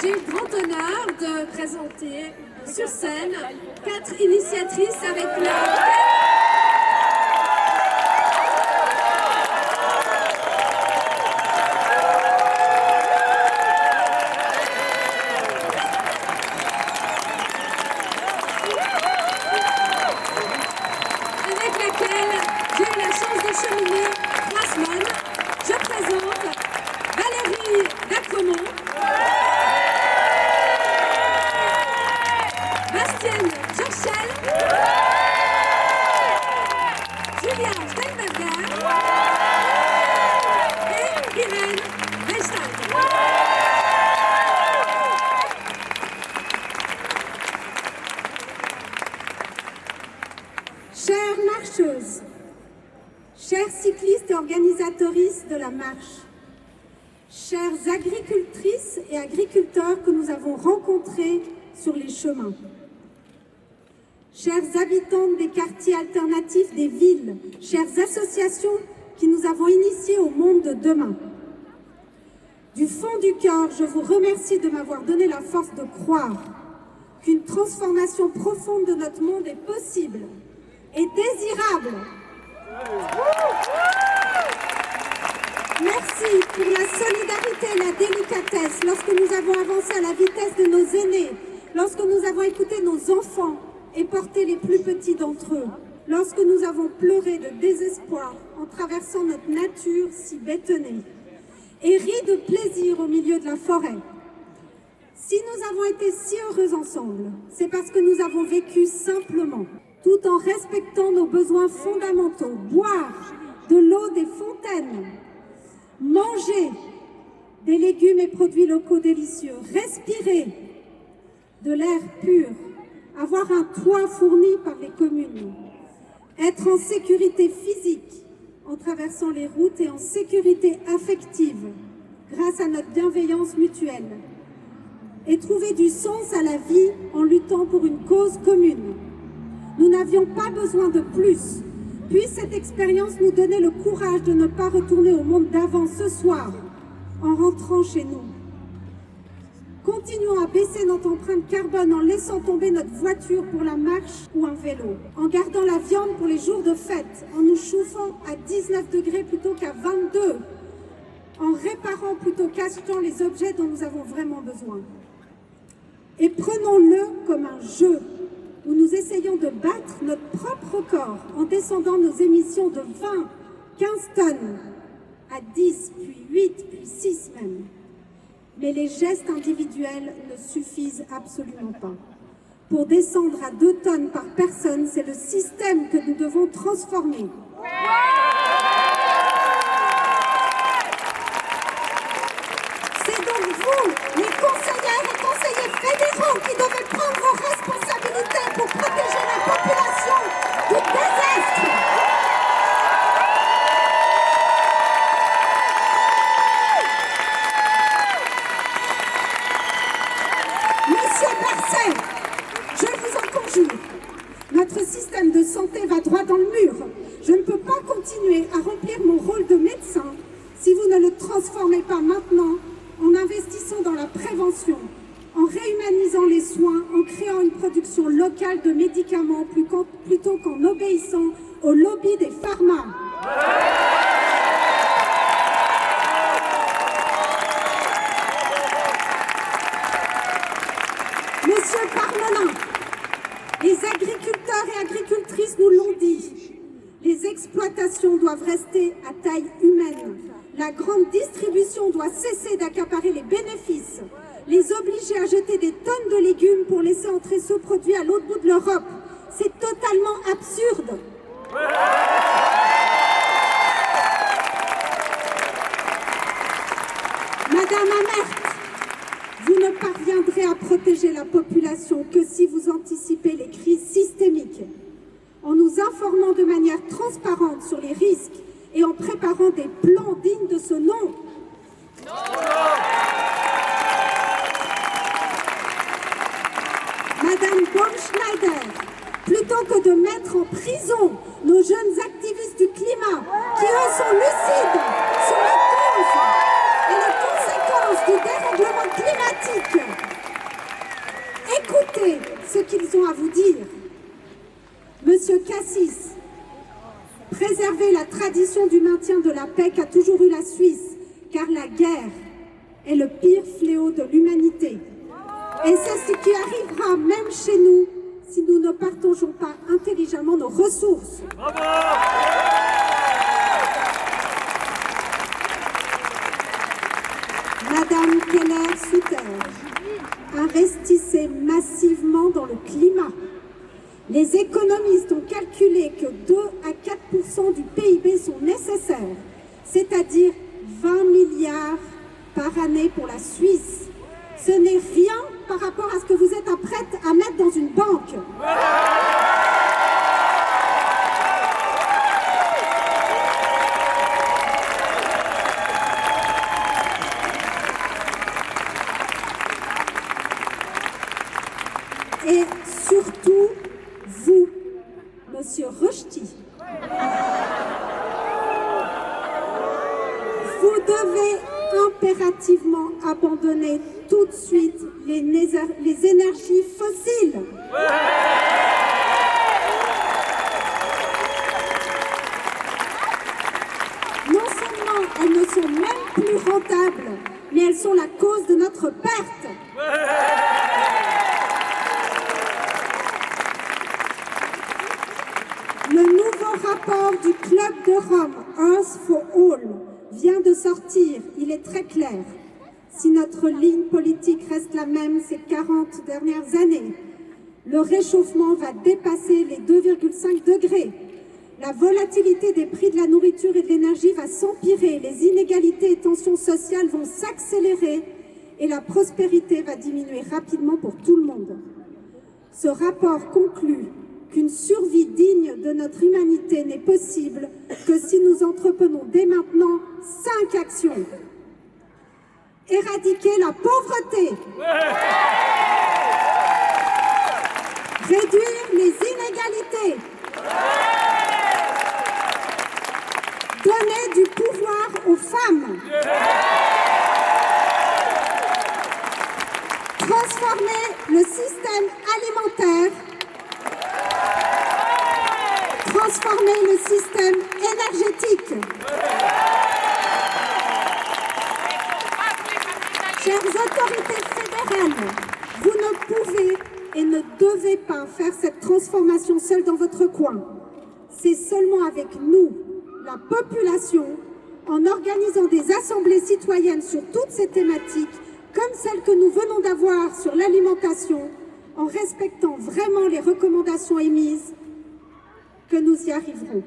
J'ai le grand honneur de présenter sur scène 4 initiatrices avec laquelle j'ai eu la chance de cheminer 3 semaines. Je présente Valérie Dacremont, Bastienne Jorchel, Julien Steinberger et Irène Weinstein. Chères marcheuses, chers cyclistes et organisatrices de la marche, chères agricultrices et agriculteurs que nous avons rencontrés sur les chemins, chères habitantes des quartiers alternatifs des villes, chères associations qui nous avons initiés au monde de demain. Du fond du cœur, je vous remercie de m'avoir donné la force de croire qu'une transformation profonde de notre monde est possible et désirable. Merci pour la solidarité et la délicatesse lorsque nous avons avancé à la vitesse de nos aînés, lorsque nous avons écouté nos enfants et porté les plus petits d'entre eux, lorsque nous avons pleuré de désespoir en traversant notre nature si bétonnée et ri de plaisir au milieu de la forêt. Si nous avons été si heureux ensemble, c'est parce que nous avons vécu simplement, tout en respectant nos besoins fondamentaux, boire de l'eau des fontaines, manger des légumes et produits locaux délicieux, respirer de l'air pur, avoir un toit fourni par les communes, être en sécurité physique en traversant les routes et en sécurité affective grâce à notre bienveillance mutuelle, et trouver du sens à la vie en luttant pour une cause commune. Nous n'avions pas besoin de plus. Puisse cette expérience nous donner le courage de ne pas retourner au monde d'avant ce soir, en rentrant chez nous. Continuons à baisser notre empreinte carbone en laissant tomber notre voiture pour la marche ou un vélo, en gardant la viande pour les jours de fête, en nous chauffant à 19 degrés plutôt qu'à 22, en réparant plutôt qu'achetant les objets dont nous avons vraiment besoin. Et prenons-le comme un jeu où nous essayons de battre notre propre record en descendant nos émissions de 20, 15 tonnes à 10, puis 8, puis 6 même. Mais les gestes individuels ne suffisent absolument pas. Pour descendre à 2 tonnes par personne, c'est le système que nous devons transformer. C'est donc vous, les conseillères et conseillers fédéraux, qui devez prendre vos responsabilités pour protéger la population du désastre. Monsieur Barset, je vous en conjure, notre système de santé va droit dans le mur. Je ne peux pas continuer à remplir mon rôle de médecin si vous ne le transformez pas maintenant en investissant dans la prévention, en réhumanisant les soins, en créant une production locale de médicaments plutôt qu'en obéissant au lobby des pharma. Monsieur Parmelin, les agriculteurs et agricultrices nous l'ont dit, les exploitations doivent rester à taille humaine. La grande distribution doit cesser d'accaparer les bénéfices, les obliger à jeter des tonnes de légumes pour laisser entrer ce produit à l'autre bout de l'Europe. C'est totalement absurde. Madame Amert, vous ne parviendrez à protéger la population que si vous anticipez les crises systémiques, en nous informant de manière transparente sur les risques et en préparant des plans dignes de ce nom. Madame Baumschneider, plutôt que de mettre en prison nos jeunes activistes du climat qui, eux, sont lucides sur les causes et les conséquences du dérèglement climatique. Écoutez ce qu'ils ont à vous dire. Monsieur Cassis, préservez la tradition du maintien de la paix qu'a toujours eu la Suisse, car la guerre est le pire fléau de l'humanité. Et c'est ce qui arrivera même chez nous si nous ne partageons pas intelligemment nos ressources. Bravo! Madame Keller-Sutter, investissez massivement dans le climat. Les économistes ont calculé que 2 à 4% du PIB sont nécessaires, c'est-à-dire 20 milliards par année pour la Suisse. Ce n'est rien par rapport à ce que vous êtes prête à mettre dans une banque. Et surtout, vous, Monsieur Rochety, vous devez impérativement abandonner tout de suite les énergies fossiles. Non seulement elles ne sont même plus rentables, mais elles sont la cause de notre perte. Le nouveau rapport du Club de Rome, Earth for All, vient de sortir. Il est très clair. Si notre ligne politique reste la même ces 40 dernières années, le réchauffement va dépasser les 2,5 degrés. La volatilité des prix de la nourriture et de l'énergie va s'empirer. Les inégalités et tensions sociales vont s'accélérer et la prospérité va diminuer rapidement pour tout le monde. Ce rapport conclut qu'une survie digne de notre humanité n'est possible que si nous entreprenons dès maintenant 5 actions. Éradiquer la pauvreté. Réduire les inégalités. Donner du pouvoir aux femmes. Transformer le système alimentaire. Transformer le système énergétique. Chères autorités fédérales, vous ne pouvez et ne devez pas faire cette transformation seule dans votre coin. C'est seulement avec nous, la population, en organisant des assemblées citoyennes sur toutes ces thématiques, comme celle que nous venons d'avoir sur l'alimentation, en respectant vraiment les recommandations émises, que nous y arriverons.